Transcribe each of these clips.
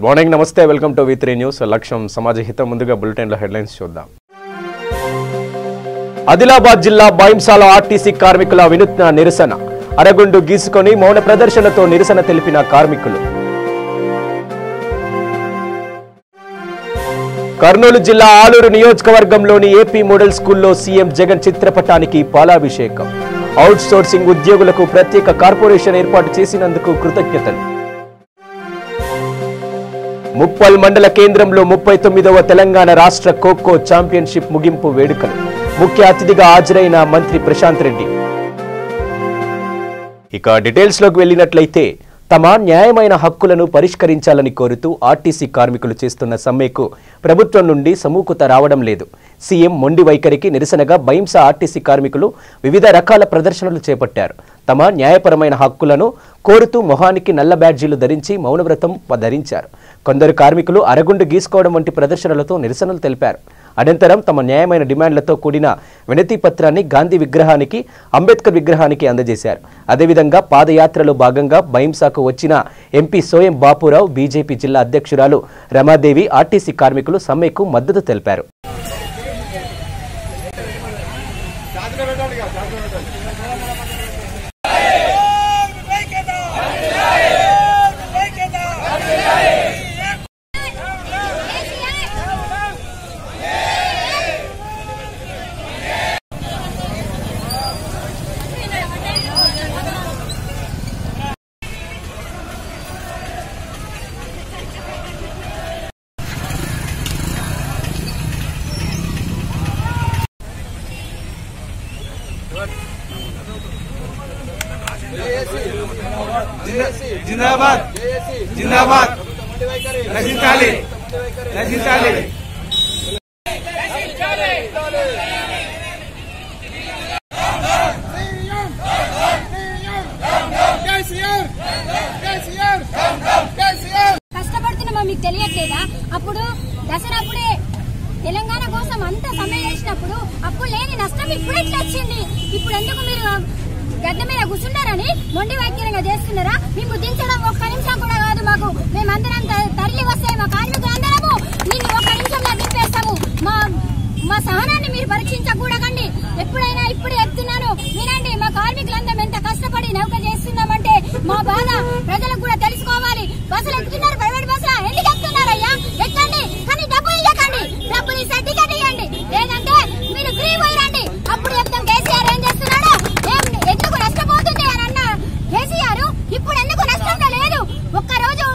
Good morning, నమస్తే, welcome to V3 news. లక్ష్యం సమాజ హితం. ముందుగా బులెటిన్లో హెడ్లైన్స్ చూద్దాం. ఆదిలాబాద్ జిల్లా బైంసాల ఆర్టీసీ కార్మికుల వినూత్న నిరసన. అరగుండు గీసుకొని మౌన ప్రదర్శనతో నిరసన తెలిపిన కార్మికులు. కర్నూలు జిల్లా ఆలూరు నియోజకవర్గంలోని ఏపీ మోడల్ స్కూల్లో సీఎం జగన్ చిత్రపటానికి పాలాభిషేకం. అవుట్ సోర్సింగ్ ఉద్యోగులకు ప్రత్యేక కార్పొరేషన్ ఏర్పాటు చేసినందుకు కృతజ్ఞతలు. ముప్పల్ మండల కేంద్రంలో 39వ తెలంగాణ రాష్ట్ర ఖోఖో ఛాంపియన్షిప్ ముగింపు వేడుకలు. ముఖ్య అతిథిగా హాజరైన మంత్రి ప్రశాంత్ రెడ్డి. ఇక డీటెయిల్స్ లోకి వెళ్ళినట్లయితే తమ న్యాయమైన హక్కులను పరిష్కరించాలని కోరుతూ ఆర్టీసీ కార్మికులు చేస్తున్న సమ్మెకు ప్రభుత్వం నుండి సమూకుత రావడం లేదు. సీఎం మొండి వైఖరికి నిరసనగా బైంసా ఆర్టీసీ కార్మికులు వివిధ రకాల ప్రదర్శనలు చేపట్టారు. తమ న్యాయపరమైన హక్కులను కోరుతూ మొహానికి నల్ల బ్యాడ్జీలు ధరించి మౌనవ్రతం ధరించారు. కొందరు కార్మికులు అరగుండు గీసుకోవడం వంటి ప్రదర్శనలతో నిరసనలు తెలిపారు. అనంతరం తమ న్యాయమైన డిమాండ్లతో కూడిన వినతి పత్రాన్ని గాంధీ విగ్రహానికి, అంబేద్కర్ విగ్రహానికి అందజేశారు. అదేవిధంగా పాదయాత్రలో భాగంగా బైంసాకు వచ్చిన ఎంపీ సోయం బాపురావు, బీజేపీ జిల్లా అధ్యక్షురాలు రమాదేవి ఆర్టీసీ కార్మికులు సమ్మెకు మద్దతు తెలిపారు. जिंदाबाद जिंदाबाद रजिताली रजिताली కష్టపడుతున్నామా మీకు తెలియట్లేదా? అప్పుడు దసరాప్పుడే తెలంగాణ కోసం అంతా సమ్మె చేసినప్పుడు అప్పుడు లేని నష్టం ఇప్పుడు ఎట్లా వచ్చింది? ఇప్పుడు ఎందుకు మీరు గడ్డ మీద కూర్చున్నారని మొండి వ్యాఖ్యలుగా చేస్తున్నారా? మేము గుర్తించడం ఒక్క నిమిషం కూడా కాదు. మాకు మేమందరం తరలి వస్తే మా కార్మికులందరము నిన్ను ఒక్క నిమిషంలో దింపేస్తాము. మా సహనాన్ని మీరు పరీక్షించకూడకండి. ఎప్పుడైనా ఇప్పుడు చెప్తున్నాను వినండి. మా కార్మికులందరం ఎంత కష్టపడి నౌక చేస్తున్నామంటే మా బాధ ప్రజలకు కూడా తెలుసుకోవాలి. బస్సులు ఎక్కుతున్నారు, ప్రైవేట్ బస్సులు ఎందుకు ఎక్కుతున్నారయ్యా? ఎక్కండి, కానీ డబ్బులు ఇవ్వకండి. డబ్బులు ఇస్తే టికెట్ ఇవ్వండి, లేదంటే మీరు ఫ్రీ పోయిరండి. అప్పుడు చెప్తాం కేసీఆర్ ఏం చేస్తున్నాడు, ఎందుకు నష్టపోతుంది అని అన్న కేసీఆర్ ఇప్పుడు ఎందుకు నష్టంగా లేదు? ఒక్క రోజు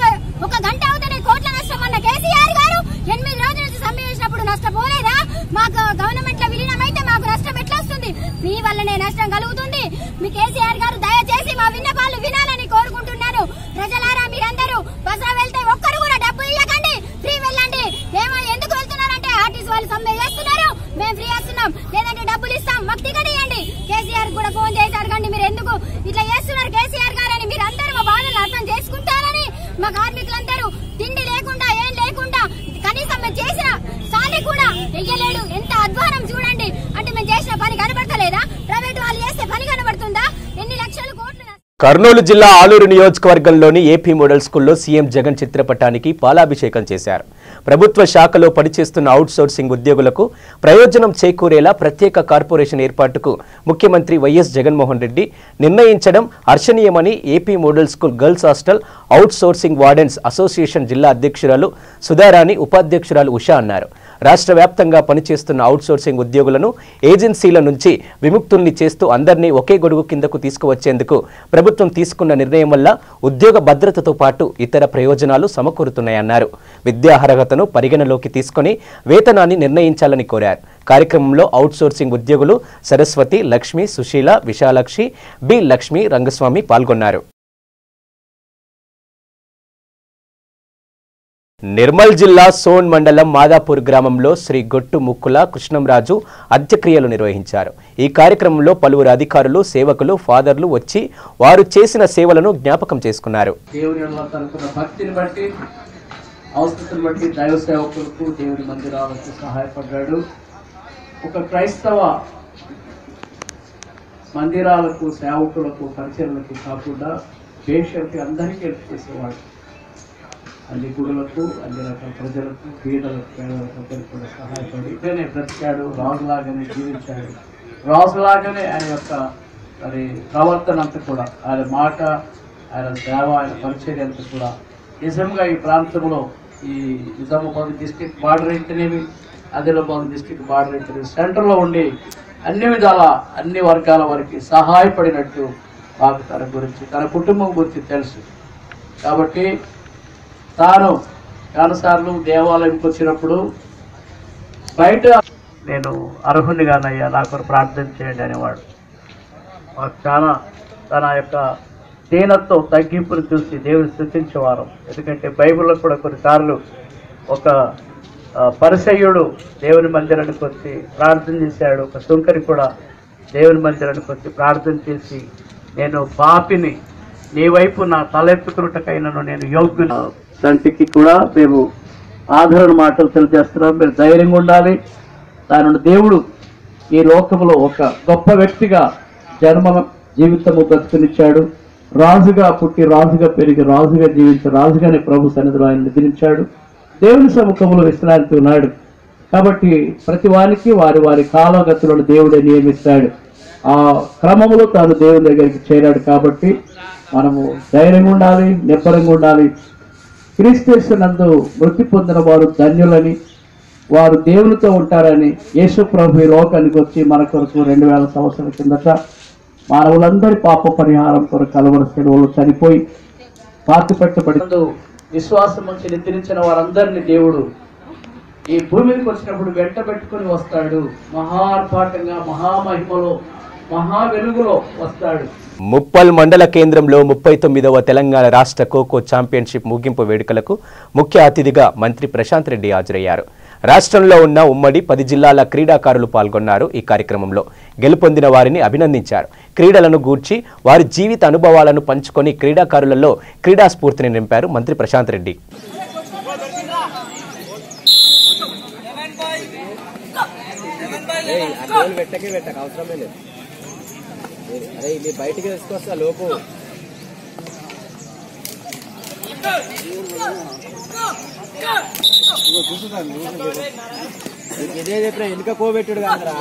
ఒక గంట అవుతుంది కోట్ల నష్టం అన్న కేసీఆర్ గారు 8 రోజుల నుంచి సమ్మె చేసినప్పుడు నష్టపోలేదా? మాకు గవర్నమెంట్ లో విలీనం అయితే మాకు నష్టం ఎట్లా వస్తుంది? మీ వల్లనే నష్టం కలుగుతుంది. మీ కేసీఆర్ గారు దయచేసి మా విన్నపాలు వినాలని కోరుకుంటున్నాను. ప్రజలారా మీరందరూ బస్సులో వెళ్తే ఒక్కరు కూడా డబ్బులు ఇవ్వకండి, ఫ్రీ వెళ్ళండి. ఏమో ఎందుకు వెళ్తున్నారంటే ఆర్టీసీ వాళ్ళు సమ్మె చేస్తున్నారు, మేము ఫ్రీ వస్తున్నాం, లేదంటే డబ్బులు ఇస్తాం, మాకు టికెట్ ఇవ్వండి. కేసీఆర్ కూడా ఫోన్ చేసి అడగండి మీరు ఎందుకు ఇట్లా చేస్తున్నారు కేసీఆర్ గారు అని. మీరు అందరూ మా బాధలు అర్థం చేసుకుంటారని. మా కార్మికులందరూ తిండి లేకుండా ఏం లేకుండా కనీసం మేము చేసిన సాలి కూడా వెయ్యలేడు. ఎంత అధ్వానం చూడండి. అంటే మేము చేసిన పని కనబడతలేదా? ప్రైవేట్ వాళ్ళు చేస్తే పని కనబడుతుందా? ఎన్ని లక్షల కోట్లు. కర్నూలు జిల్లా ఆలూరు నియోజకవర్గంలోని ఏపీ మోడల్ స్కూల్లో సీఎం జగన్ చిత్రపటానికి పాలాభిషేకం చేశారు. ప్రభుత్వ శాఖలో పనిచేస్తున్న అవుట్ సోర్సింగ్ ఉద్యోగులకు ప్రయోజనం చేకూరేలా ప్రత్యేక కార్పొరేషన్ ఏర్పాటుకు ముఖ్యమంత్రి వైఎస్ జగన్మోహన్ రెడ్డి నిర్ణయించడం హర్షణీయమని AP model school girls hostel out sourcing wardens association జిల్లా అధ్యక్షురాలు సుధారాణి, ఉపాధ్యక్షురాలు ఉషా అన్నారు. రాష్ట్ర వ్యాప్తంగా పనిచేస్తున్న అవుట్ సోర్సింగ్ ఉద్యోగులను ఏజెన్సీల నుంచి విముక్తుల్ని చేస్తూ అందరినీ ఒకే గొడుగు కిందకు తీసుకువచ్చేందుకు ప్రభుత్వం తీసుకున్న నిర్ణయం వల్ల ఉద్యోగ భద్రతతో పాటు ఇతర ప్రయోజనాలు సమకూరుతున్నాయన్నారు. విద్యార్హతను పరిగణలోకి తీసుకుని వేతనాన్ని నిర్ణయించాలని కోరారు. కార్యక్రమంలో అవుట్ సోర్సింగ్ ఉద్యోగులు సరస్వతి, లక్ష్మి, సుశీల, విశాలాక్షి, బి లక్ష్మి, రంగస్వామి పాల్గొన్నారు. నిర్మల్ జిల్లా సోన్ మండలం మాదాపూర్ గ్రామంలో శ్రీ గొట్టు ముక్కుల కృష్ణంరాజు అంత్యక్రియలు నిర్వహించారు. ఈ కార్యక్రమంలో పలువురు అధికారులు, సేవకులు, ఫాదర్లు వచ్చి వారు చేసిన సేవలను జ్ఞాపకం చేసుకున్నారు. భక్తిని బట్టి, అవసరం బట్టి దైవ సేవకులకు, దేవుని మందిరాలకు సహాయపడ్డాడు. ఒక క్రైస్తవ మందిరాలకు, సేవకులకు, పరిచర్లకు కాకుండా పేషెంట్కి అందరికీ హెల్ప్ చేసేవాడు. అన్ని గుడులకు, అన్ని రకాల ప్రజలకు, పేదలకు, పేదలకు అందరికీ కూడా సహాయపడి ఇతనే బ్రతికాడు, రాజులాగానే జీవించాడు. రాజులాగానే ఆయన యొక్క మరి ప్రవర్తన అంతా కూడా, ఆయన మాట, ఆయన సేవ, ఆయన పరిచర్య అంతా కూడా నిజంగా ఈ ప్రాంతంలో ఈ నిజామాబాద్ డిస్ట్రిక్ట్ బార్డర్ అయితేనేమి, ఆదిలాబాద్ డిస్ట్రిక్ట్ బార్డర్ అయితేనేమి సెంటర్లో ఉండి అన్ని విధాల అన్ని వర్గాల వారికి సహాయపడినట్టు మాకు తన గురించి, తన కుటుంబం గురించి తెలుసు. కాబట్టి తాను చాలాసార్లు దేవాలయంకి వచ్చినప్పుడు బయట నేను అర్హునిగానయ్యా నా కొరకు ప్రార్థన చేయండి అనేవాడు. మాకు చాలా తన యొక్క దీనత్వం, తగ్గింపును చూసి దేవుని స్తుతించేవారు. ఎందుకంటే బైబిల్లో కూడా కొన్నిసార్లు ఒక పరిసయ్యుడు దేవుని మందిరానికి వచ్చి ప్రార్థన చేశాడు, ఒక సుంకరి కూడా దేవుని మందిరానికి వచ్చి ప్రార్థన చేసి, నేను పాపిని, నీ వైపు నా తలెత్తుకున్నటకైనను నేను యోగ్యుని. తండ్రికి కూడా మేము ఆదరణ మాటలు తెలియజేస్తున్నాం. మీరు ధైర్యంగా ఉండాలి. దాని దేవుడు ఈ లోకంలో ఒక గొప్ప వ్యక్తిగా జన్మ జీవితము బ్రతుకునిచ్చాడు. రాజుగా పుట్టి, రాజుగా పెరిగి, రాజుగా జీవించి, రాజుగానే ప్రభు సన్నిధిలో ఆయన నిద్రించాడు. దేవుని సముఖంలో విశ్రాంతి ఉన్నాడు. కాబట్టి ప్రతి వారికి వారి వారి కాలగతులను దేవుడే నియమిస్తాడు. ఆ క్రమంలో తాను దేవుని దగ్గరికి చేరాడు. కాబట్టి మనము ధైర్యంగా ఉండాలి, నిబ్బరంగా ఉండాలి. క్రీస్తునందు మృతి పొందిన వారు ధన్యులని, వారు దేవునితో ఉంటారని యేసు ప్రభు ఈ లోకానికి వచ్చి మన కొరకు 2000 సంవత్సరాల కిందట మానవులందరి పాప పరిహారం కొరకు కలువరి శిలువలో చనిపోయి పాతి పెట్టబడి విశ్వాసం నుంచి నిద్రించిన వారందరినీ దేవుడు ఈ భూమి మీదకి వచ్చినప్పుడు వెంట పెట్టుకుని వస్తాడు. మహార్పాటంగా, మహామహిమలో, మహా వెలుగులో వస్తాడు. ముప్పల్ మండల కేంద్రంలో 39వ తెలంగాణ రాష్ట్ర ఖోఖో ఛాంపియన్షిప్ ముగింపు వేడుకలకు ముఖ్య అతిథిగా మంత్రి ప్రశాంత్ రెడ్డి హాజరయ్యారు. రాష్ట్రంలో ఉన్న ఉమ్మడి 10 జిల్లాల క్రీడాకారులు పాల్గొన్నారు. ఈ కార్యక్రమంలో గెలుపొందిన వారిని అభినందించారు. క్రీడలను గూర్చి వారి జీవిత అనుభవాలను పంచుకొని క్రీడాకారులలో క్రీడా స్ఫూర్తిని నింపారు మంత్రి ప్రశాంత్ రెడ్డి. బయటికి తీసుకొస్తా లోపు ఇదే చెప్పిన వెనుక కోబెట్టుడు కాదురా.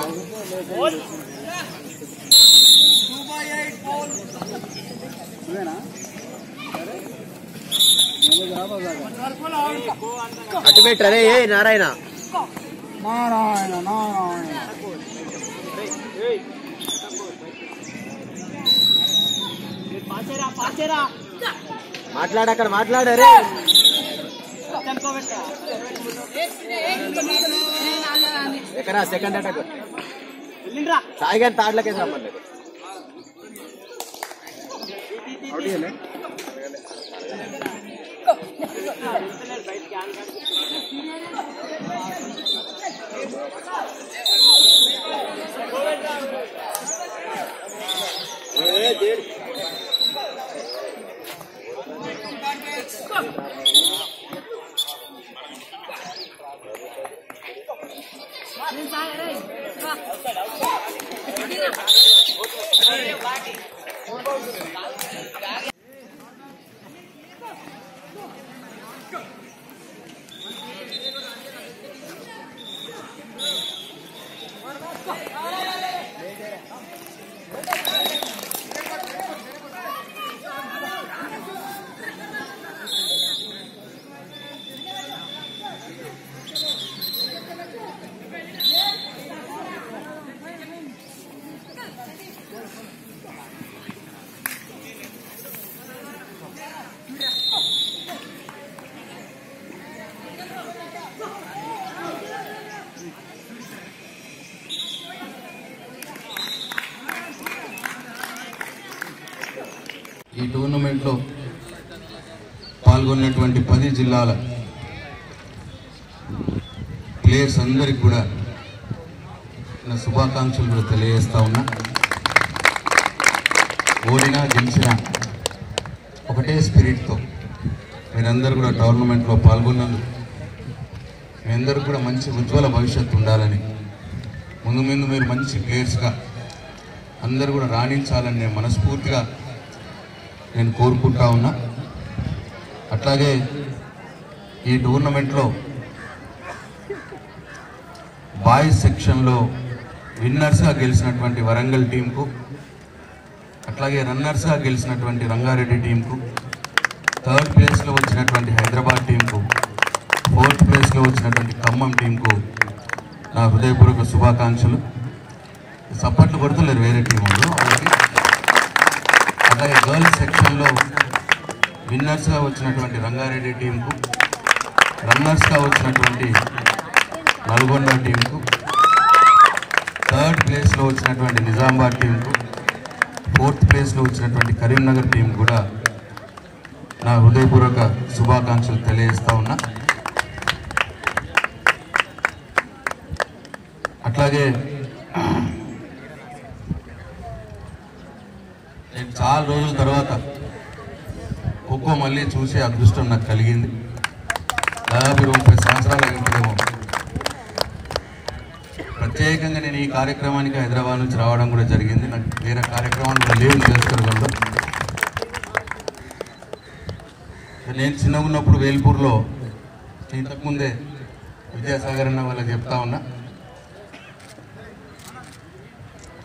అటు పెట్టరే నారాయణ నారాయణ నారాయణ మాట్లాడు, అక్కడ మాట్లాడారే. ఎక్కడా సెకండ్ అటాక్ సాయిగా తాడ్లకే రమ్మలేదు. ఈ టోర్నమెంట్లో పాల్గొన్నటువంటి 10 జిల్లాల ప్లేయర్స్ అందరికి కూడా నా శుభాకాంక్షలు కూడా తెలియజేస్తా ఉన్నా. ఓడినా గెలిచినా ఒకటే స్పిరిట్తో మీరందరూ కూడా టోర్నమెంట్లో పాల్గొన్నందుకు మీ అందరూ కూడా మంచి ఉజ్వల భవిష్యత్తు ఉండాలని, ముందు ముందు మీరు మంచి ప్లేయర్స్గా అందరూ కూడా రాణించాలని నేను మనస్ఫూర్తిగా కోరుకుంటా ఉన్నా. అట్లాగే ఈ టోర్నమెంట్లో బాయ్స్ సెక్షన్లో విన్నర్స్గా గెలిచినటువంటి వరంగల్ టీంకు, అట్లాగే రన్నర్స్గా గెలిచినటువంటి రంగారెడ్డి టీంకు, థర్డ్ ప్లేస్లో వచ్చినటువంటి హైదరాబాద్ టీంకు, ఫోర్త్ ప్లేస్లో వచ్చినటువంటి ఖమ్మం టీంకు నా హృదయపూర్వక శుభాకాంక్షలు. సపోర్ట్లు కొడుతున్నారు వేరే టీం వాళ్ళు. అలాగే గర్ల్స్ సెక్షన్లో విన్నర్స్గా వచ్చినటువంటి రంగారెడ్డి టీంకు, రన్నర్స్గా వచ్చినటువంటి నల్గొండ టీంకు, థర్డ్ ప్లేస్లో వచ్చినటువంటి నిజామాబాద్ టీంకు, ఫోర్త్ ప్లేస్లో వచ్చినటువంటి కరీంనగర్ టీం కూడా నా హృదయపూర్వక శుభాకాంక్షలు తెలియజేస్తా ఉన్నా. అట్లాగే నేను చాలా రోజుల తర్వాత ఖోఖో మళ్ళీ చూసే అదృష్టం నాకు కలిగింది. దాదాపు 30 సంవత్సరాల క్రితమేమో. ప్రత్యేకంగా నేను ఈ కార్యక్రమానికి హైదరాబాద్ నుంచి రావడం కూడా జరిగింది. నాకు వేరే కార్యక్రమాలు కూడా లేవు చేసుకోవడంలో. నేను చిన్నగా ఉన్నప్పుడు వేల్పూర్లో, ఇంతకుముందే విద్యాసాగర్ అన్న వాళ్ళకి చెప్తా ఉన్నా,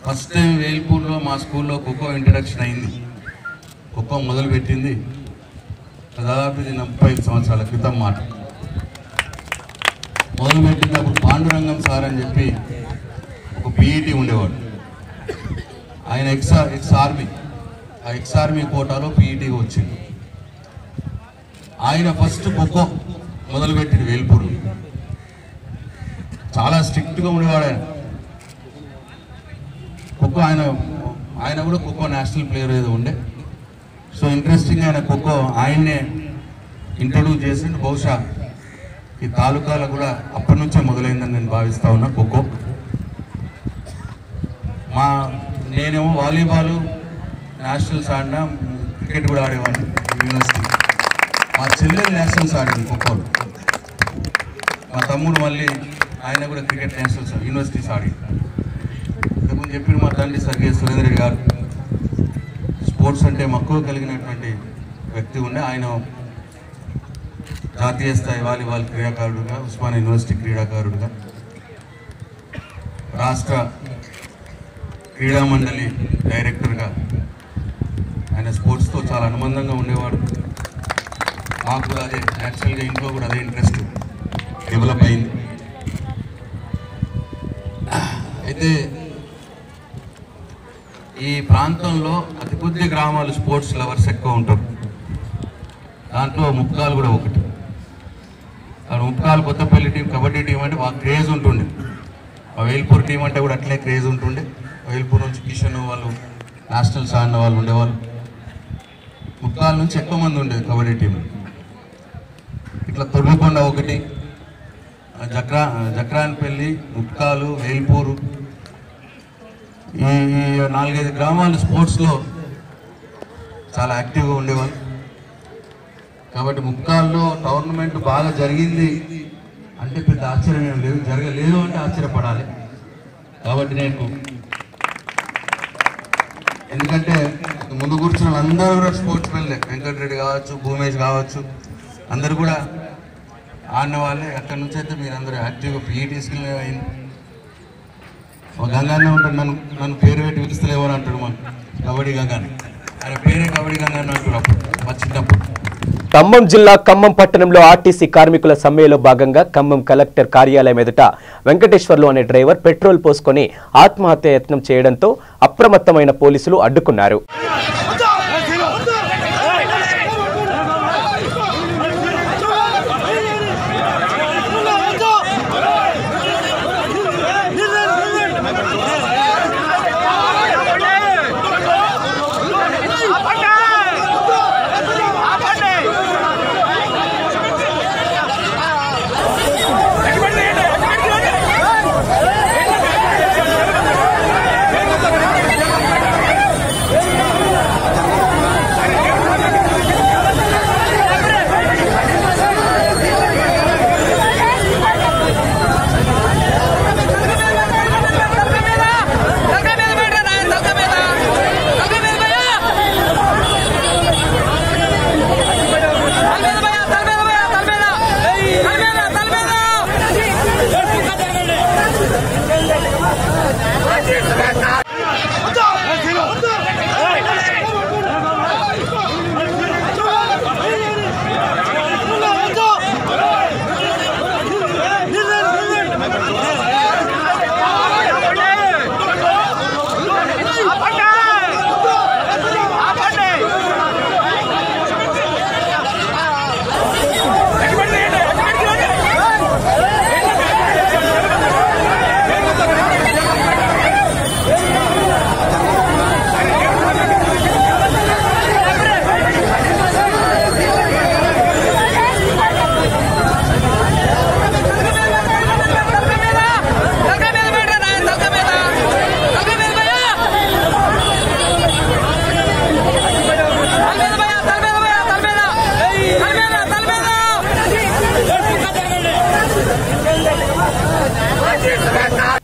ఫస్ట్ టైం వేల్పూర్లో మా స్కూల్లో ఖోఖో ఇంట్రడక్షన్ అయింది. ఖోఖో మొదలుపెట్టింది దాదాపు 45 సంవత్సరాల క్రితం మాట. మొదలుపెట్టింది అప్పుడు పాండురంగం సార్ అని చెప్పి ఒక పీఈటీ ఉండేవాడు. ఆయన ఎక్స్ ఆర్మీ కోటాలో పీఈటీగా వచ్చింది. ఆయన ఫస్ట్ ఖోఖో మొదలుపెట్టింది వేల్పూర్. చాలా స్ట్రిక్ట్గా ఉండేవాడు ఆయన. ఖోఖో ఆయన కూడా ఖోఖో నేషనల్ ప్లేయర్ ఏదో ఉండే. సో ఇంట్రెస్టింగ్ ఆయన ఖోఖో ఆయన్నే ఇంట్రొడ్యూస్ చేసిండు. బహుశా ఈ తాలూకాలో కూడా అప్పటి నుంచే మొదలైందని నేను భావిస్తా ఉన్నా ఖోఖో. నేనేమో వాలీబాల్ నేషనల్స్ ఆడినా, క్రికెట్ కూడా ఆడేవాడిని యూనివర్సిటీ. మా చెల్లెలు నేషనల్స్ ఆడింది ఖోఖోలో. మా తమ్ముడు మళ్ళీ ఆయన కూడా క్రికెట్ నేషనల్స్ యూనివర్సిటీస్ ఆడింది. ఇంతకుముందు చెప్పిన మా తండ్రి స్వర్గీయ సురేంద్ర రెడ్డి గారు స్పోర్ట్స్ అంటే మక్కువ కలిగినటువంటి వ్యక్తి ఉండే. ఆయన జాతీయ స్థాయి వాలీబాల్ క్రీడాకారుడుగా, ఉస్మానియా యూనివర్సిటీ క్రీడాకారుడుగా, రాష్ట్ర క్రీడా మండలి డైరెక్టర్గా ఆయన స్పోర్ట్స్తో చాలా అనుబంధంగా ఉండేవాడు. మాకు కూడా అదే యాక్చువల్గా ఇంట్లో కూడా అదే ఇంట్రెస్ట్ డెవలప్ అయింది. అయితే ఈ ప్రాంతంలో అతి కొద్ది గ్రామాలు స్పోర్ట్స్ లవర్స్ ఎక్కువ ఉంటారు. దాంట్లో ముప్కాలు కూడా ఒకటి. ముప్కాలు కొత్తపల్లి టీం, కబడ్డీ టీం అంటే బాగా క్రేజ్ ఉంటుండే. వేల్పూర్ టీం అంటే కూడా అట్లే క్రేజ్ ఉంటుండే. వేల్పూర్ నుంచి కిషన్ వాళ్ళు నేషనల్స్ ఆడిన వాళ్ళు ఉండేవాళ్ళు. ముప్కాల నుంచి ఎక్కువ మంది ఉండేది కబడ్డీ టీం. ఇట్లా తొర్రకొండ ఒకటి, జక్రాన్పల్లి, ముప్కాలు, వేల్పూరు, ఈ 4-5 గ్రామాలు స్పోర్ట్స్లో చాలా యాక్టివ్గా ఉండేవాళ్ళు. కాబట్టి ముప్కాల్లో టోర్నమెంట్ బాగా జరిగింది అంటే పెద్ద ఆశ్చర్యం ఏం లేదు. జరగలేదు అంటే ఆశ్చర్యపడాలి. కాబట్టి నేను, ఎందుకంటే ముందు కూర్చున్న వాళ్ళందరూ కూడా స్పోర్ట్స్ మెన్లే. వెంకటరెడ్డి కావచ్చు, భూమేష్ కావచ్చు, అందరు కూడా ఆడిన వాళ్ళే. అక్కడి నుంచి అయితే మీరందరూ యాక్టివ్గా పీఈటీ స్కిల్ అయింది. గంగానే ఉంటాడు. నన్ను పేరు పెట్టి పిలుస్తలేమో అని అంటాడు. మన కబడ్డీ గంగానే, ఆయన పేరే కబడ్డీ గంగానే అంటాడు అప్పుడు మా చిన్నప్పుడు. ఖమ్మం జిల్లా ఖమ్మం పట్టణంలో ఆర్టీసీ కార్మికుల సమ్మెలో భాగంగా ఖమ్మం కలెక్టర్ కార్యాలయం ఎదుట వెంకటేశ్వర్లు అనే డ్రైవర్ పెట్రోల్ పోసుకొని ఆత్మహత్య యత్నం చేయడంతో అప్రమత్తమైన పోలీసులు అడ్డుకున్నారు.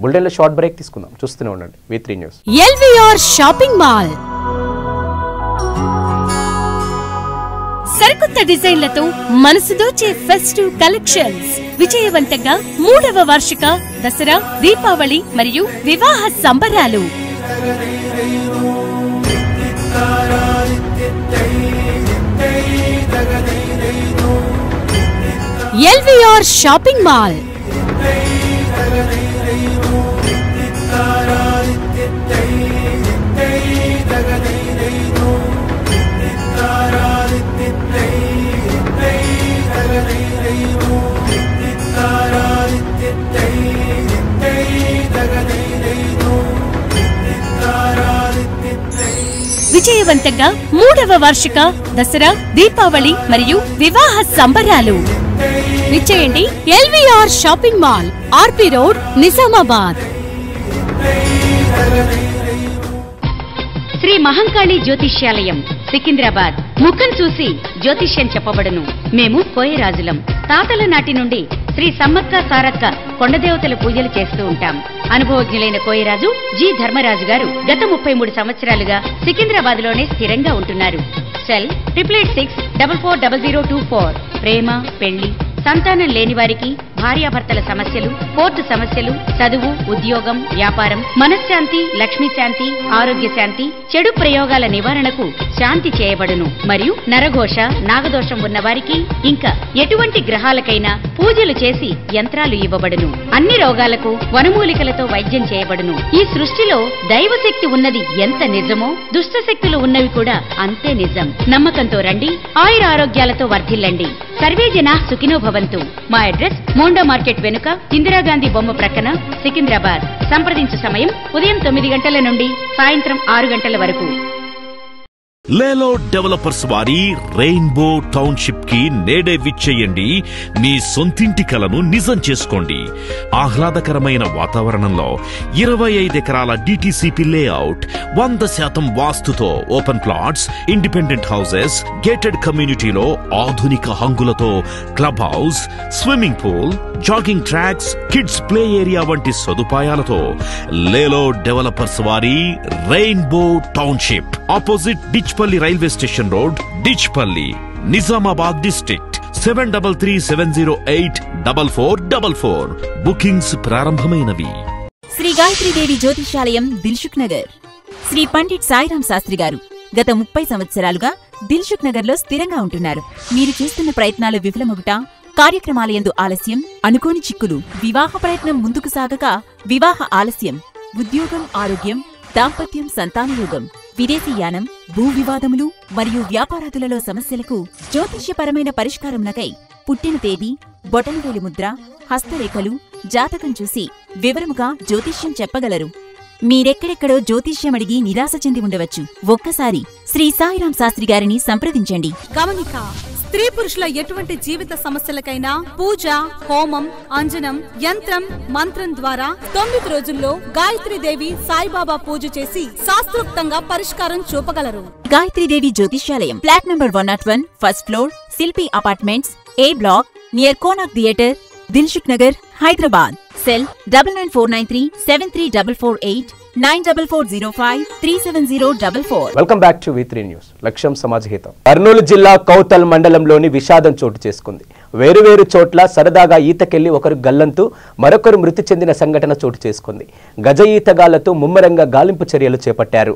బులెటిన్లో షార్ట్ బ్రేక్ తీసుకుందాం, చూస్తూనే ఉండండి V3 news. LVR shopping mall సరికొత్త డిజైన్లతో మనసు దోచే ఫెస్టివ్ కలెక్షన్స్ విజయవంతంగా 3వ వార్షిక దసరా, దీపావళి మరియు వివాహ సంబరాలు. LVR షాపింగ్ మాల్ విజయవంతంగా 3వ వార్షిక దసరా, దీపావళి మరియు వివాహ సంబరాలు. విచ్చేయండి LVR shopping mall, RP road, Nizamabad. Shri Mahankali జ్యోతిష్యాలయం సికింద్రాబాద్. ముఖం చూసి జ్యోతిష్యం చెప్పబడును. మేము కోయరాజులం. తాతల నాటి నుండి శ్రీ సమ్మక్క సారక్క కొండదేవతల పూజలు చేస్తూ ఉంటాం. అనుభవజ్ఞులైన కోయరాజు జి ధర్మరాజు గారు గత 33 సంవత్సరాలుగా సికింద్రాబాద్ లోనే స్థిరంగా ఉంటున్నారు. సెల్ 8886440024. ప్రేమ, పెళ్లి, సంతానం లేని వారికి, భార్యాభర్తల సమస్యలు, కోర్టు సమస్యలు, చదువు, ఉద్యోగం, వ్యాపారం, మనశ్శాంతి, లక్ష్మీ శాంతి, ఆరోగ్య శాంతి, చెడు ప్రయోగాల నివారణకు శాంతి చేయబడును. మరియు నరఘోష, నాగదోషం ఉన్న వారికి, ఇంకా ఎటువంటి గ్రహాలకైనా పూజలు చేసి యంత్రాలు ఇవ్వబడును. అన్ని రోగాలకు వనమూలికలతో వైద్యం చేయబడును. ఈ సృష్టిలో దైవశక్తి ఉన్నది ఎంత నిజమో, దుష్ట శక్తులు ఉన్నవి కూడా అంతే నిజం. నమ్మకంతో రండి, ఆయుర ఆరోగ్యాలతో వర్ధిల్లండి. సర్వే జనా సుఖినో భవంతు. మా అడ్రస్ మోండా మార్కెట్ వెనుక, ఇందిరాగాంధీ బొమ్మ ప్రక్కన, సికింద్రాబాద్. సంప్రదించు సమయం ఉదయం 9 గంటల నుండి సాయంత్రం 6 గంటల వరకు. లేలో డెవలపర్స్ వారి రెయిన్బో టౌన్షిప్ కి నేడే విచ్చేయండి. మీ సొంతింటి కలను నిజం చేసుకోండి. ఆహ్లాదకరమైన వాతావరణంలో 25 ఎకరాల డిటిసిపి లేఅవుట్, 100% వాస్తుతో, open plots, independent houses, gated కమ్యూనిటీలో ఆధునిక హంగులతో club house, swimming pool, jogging tracks, kids play area వంటి సదుపాయాలతో లేలో డెవలపర్స్ వారి rainbow township, opposite Dichpally railway station road, Dichpally, Nizamabad district. 7337084444. Bookings ప్రారంభమైనవి. శ్రీ గాయత్రీదేవి జ్యోతిష్యాలయం, దిల్సుఖ్ నగర్. శ్రీ పండిట్ సాయిరాం శాస్త్రి గారు గత 30 సంవత్సరాలుగా దిల్సుఖ్ నగర్ లో స్థిరంగా ఉంటున్నారు. మీరు చేస్తున్న ప్రయత్నాలు విఫలమగుట, కార్యక్రమాలయందు ఆలస్యం, అనుకోని చిక్కులు, వివాహ ప్రయత్నం ముందుకు సాగక వివాహ ఆలస్యం, ఉద్యోగం, ఆరోగ్యం, దాంపత్యం, సంతానయోగం, విదేశీయానం, భూ వివాదములు మరియు వ్యాపారాదులలో సమస్యలకు జ్యోతిష్యపరమైన పరిష్కారమునకై పుట్టిన తేదీ, బొటనవేలు ముద్ర, హస్తరేఖలు, జాతకం చూసి వివరముగా జ్యోతిష్యం చెప్పగలరు. మీరెక్కడెక్కడో జ్యోతిష్యం అడిగి నిరాశ చెంది ఉండవచ్చు. ఒక్కసారి శ్రీ సాయిరాం శాస్త్రి గారిని సంప్రదించండి. గమనిక: స్త్రీ పురుషుల ఎటువంటి జీవిత సమస్యలకైనా పూజ, హోమం, అంజనం, యంత్రం, మంత్రం ద్వారా 9 రోజుల్లో గాయత్రీదేవి సాయిబాబా పూజ చేసి శాస్త్రోక్తంగా పరిష్కారం చూపగలరు. గాయత్రీదేవి జ్యోతిష్యాలయం, ఫ్లాట్ నంబర్ 101, ఫస్ట్ ఫ్లోర్, శిల్పి apartments, A black, near Konark theatre, Dilsukh Nagar, Hyderabad. Cell 9949373448, 9440537044. Welcome back to V3 news. లక్ష్యం సమాజహితం. కర్నూలు జిల్లా కౌతల్ మండలంలోని విషాదం చోటు చేసుకుంది. వేరువేరు చోట్ల సరదాగా ఈతకెళ్లి ఒకరు గల్లంతు, మరొకరు మృతి చెందిన సంఘటన చోటు చేసుకుంది. గజ ఈతగాళ్లతో ముమ్మరంగా గాలింపు చర్యలు చేపట్టారు.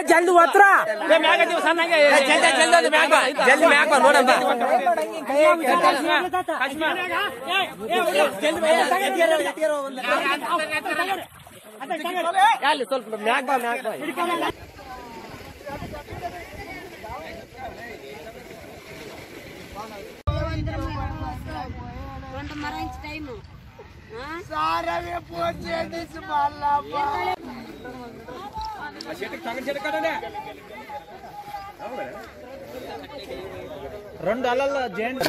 जल्दी बतरा जल्दी రెండు అలల్లో జెంట్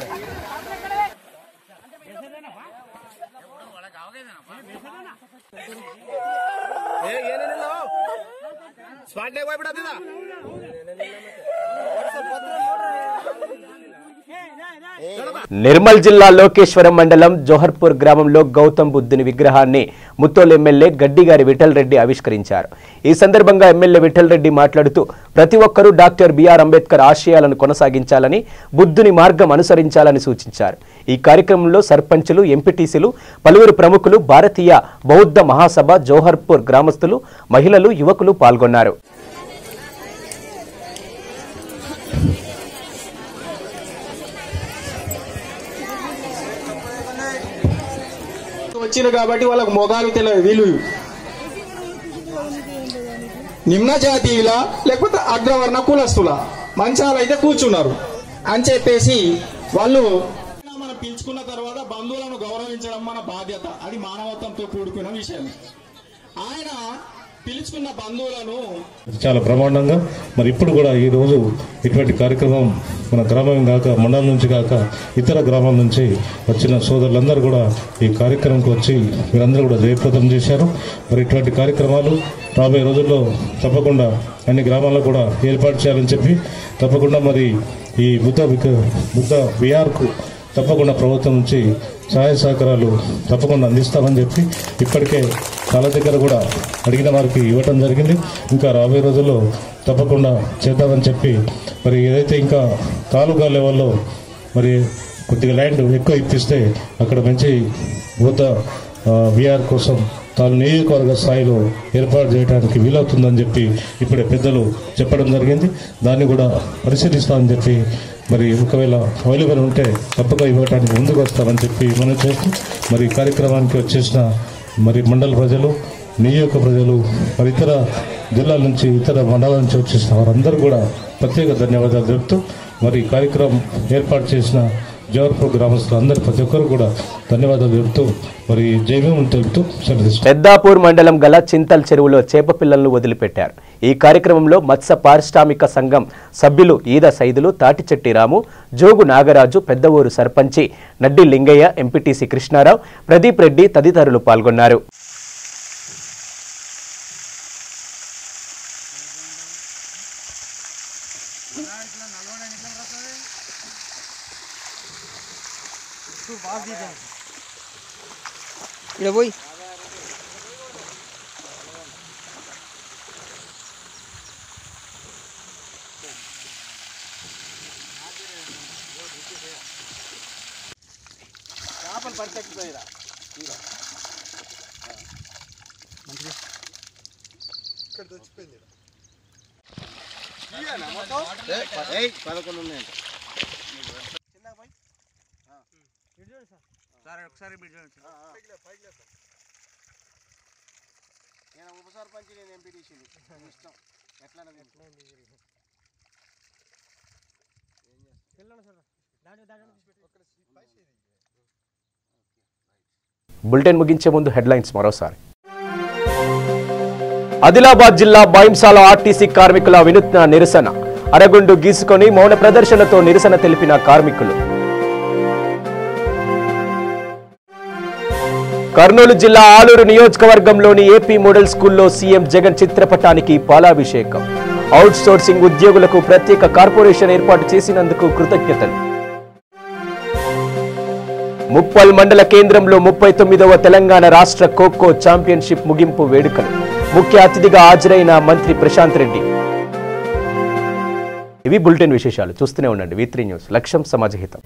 స్పాట్ భయపడదా నిర్మల్ జిల్లా లోకేశ్వరం మండలం జోహర్పూర్ గ్రామంలో గౌతమ్ బుద్ధుని విగ్రహాన్ని ముత్తోల్ ఎమ్మెల్యే గడ్డిగారి విఠల్ రెడ్డి ఆవిష్కరించారు. ఈ సందర్భంగా ఎమ్మెల్యే విఠల్ రెడ్డి మాట్లాడుతూ ప్రతి ఒక్కరూ డాక్టర్ బిఆర్ అంబేద్కర్ ఆశయాలను కొనసాగించాలని, బుద్ధుని మార్గం అనుసరించాలని సూచించారు. ఈ కార్యక్రమంలో సర్పంచులు, ఎంపీటీసీలు, పలువురు ప్రముఖులు, భారతీయ బౌద్ధ మహాసభ, జోహర్పూర్ గ్రామస్తులు, మహిళలు, యువకులు పాల్గొన్నారు. వచ్చిన కాబట్టి వాళ్ళకు మొగాలు తెలియదు. వీళ్ళు నిమ్న జాతీయుల లేకపోతే అగ్రవర్ణ కులస్తుల మంచాలైతే కూర్చున్నారు అని చెప్పేసి వాళ్ళు మనం పిలుచుకున్న తర్వాత బంధువులను గౌరవించడం మన బాధ్యత. అది మానవత్వంతో కూడుకున్న విషయం. ఆయన పిలుచుకున్న బంధువులను చాలా బ్రహ్మాండంగా మరి ఇప్పుడు కూడా ఈ రోజు ఇటువంటి కార్యక్రమం మన గ్రామం కాక, మండలం నుంచి కాక ఇతర గ్రామాల నుంచి వచ్చిన సోదరులందరూ కూడా ఈ కార్యక్రమంకి వచ్చి మీరందరూ కూడా జయప్రదం చేశారు. మరి ఇటువంటి కార్యక్రమాలు రాబోయే రోజుల్లో తప్పకుండా అన్ని గ్రామాల్లో కూడా ఏర్పాటు చేయాలని చెప్పి తప్పకుండా మరి ఈ బుద్ధ విహార్కు తప్పకుండా ప్రభుత్వం నుంచి సహాయ సహకారాలు తప్పకుండా అందిస్తామని చెప్పి ఇప్పటికే చాలా దగ్గర కూడా అడిగిన వారికి ఇవ్వటం జరిగింది. ఇంకా రాబోయే రోజుల్లో తప్పకుండా చేద్దామని చెప్పి మరి ఏదైతే ఇంకా తాలూకా లెవెల్లో మరి కొద్దిగా ల్యాండ్ ఎక్కువ ఇప్పిస్తే అక్కడ మంచి బుద్ధ విహార్ కోసం తాను నియోజకవర్గ స్థాయిలో ఏర్పాటు చేయడానికి వీలవుతుందని చెప్పి ఇప్పుడే పెద్దలు చెప్పడం జరిగింది. దాన్ని కూడా పరిశీలిస్తామని చెప్పి మరి ఒకవేళ అవైలబుల్ ఉంటే తప్పక ఇవ్వడానికి ముందుకు వస్తామని చెప్పి మనం చేస్తూ మరి కార్యక్రమానికి వచ్చేసిన మరి మండల ప్రజలు, నియోజక ప్రజలు, మరి ఇతర జిల్లాల నుంచి, ఇతర మండలాల నుంచి వచ్చేసిన వారందరూ కూడా ప్రత్యేక ధన్యవాదాలు చెప్తూ మరి కార్యక్రమం ఏర్పాటు చేసిన జోహర్పూర్ గ్రామస్తులు అందరూ ప్రతి ఒక్కరు కూడా ధన్యవాదాలు చెబుతూ మరి జైభీం తెలుపుతూ పెద్దాపూర్ మండలం గల చింతల్ చెరువులో చేప పిల్లలను వదిలిపెట్టారు. ఈ కార్యక్రమంలో మత్స్య పారిశ్రామిక సంఘం సభ్యులు ఈద సైదులు, తాటిచెట్టి రాము, జోగు నాగరాజు, పెద్దవూరు సర్పంచి నడ్డి లింగయ్య, ఎంపీటీసీ కృష్ణారావు, ప్రదీప్ రెడ్డి తదితరులు పాల్గొన్నారు. voy. ఒకసారి నేను ఉప సర్పంచ్, నేను ఎంపీటీసీ ఇష్టం ఎట్లా బులెటిన్ ముగించే ముందు హెడ్లైన్స్ మరోసారి. ఆదిలాబాద్ జిల్లా బాయింసాల ఆర్టీసీ కార్మికుల వినూత్న నిరసన, అరగుండు గీసుకొని మౌన ప్రదర్శనతో నిరసన తెలిపిన కార్మికులు. కర్నూలు జిల్లా ఆలూరు నియోజకవర్గంలోని ఏపీ మోడల్ స్కూల్లో సీఎం జగన్ చిత్రపటానికి పాలాభిషేకం, అవుట్ సోర్సింగ్ ఉద్యోగులకు ప్రత్యేక కార్పొరేషన్ ఏర్పాటు చేసినందుకు కృతజ్ఞతలు. ముప్పల్ మండల కేంద్రంలో 39వ తెలంగాణ రాష్ట్ర ఖోఖో ఛాంపియన్షిప్ ముగింపు వేడుకలు, ముఖ్య అతిథిగా హాజరైన మంత్రి ప్రశాంత్ రెడ్డి. ఇవి బులెటిన్ విశేషాలు. చూస్తూనే ఉండండి V3 న్యూస్. లక్ష్యం సమాజహితం.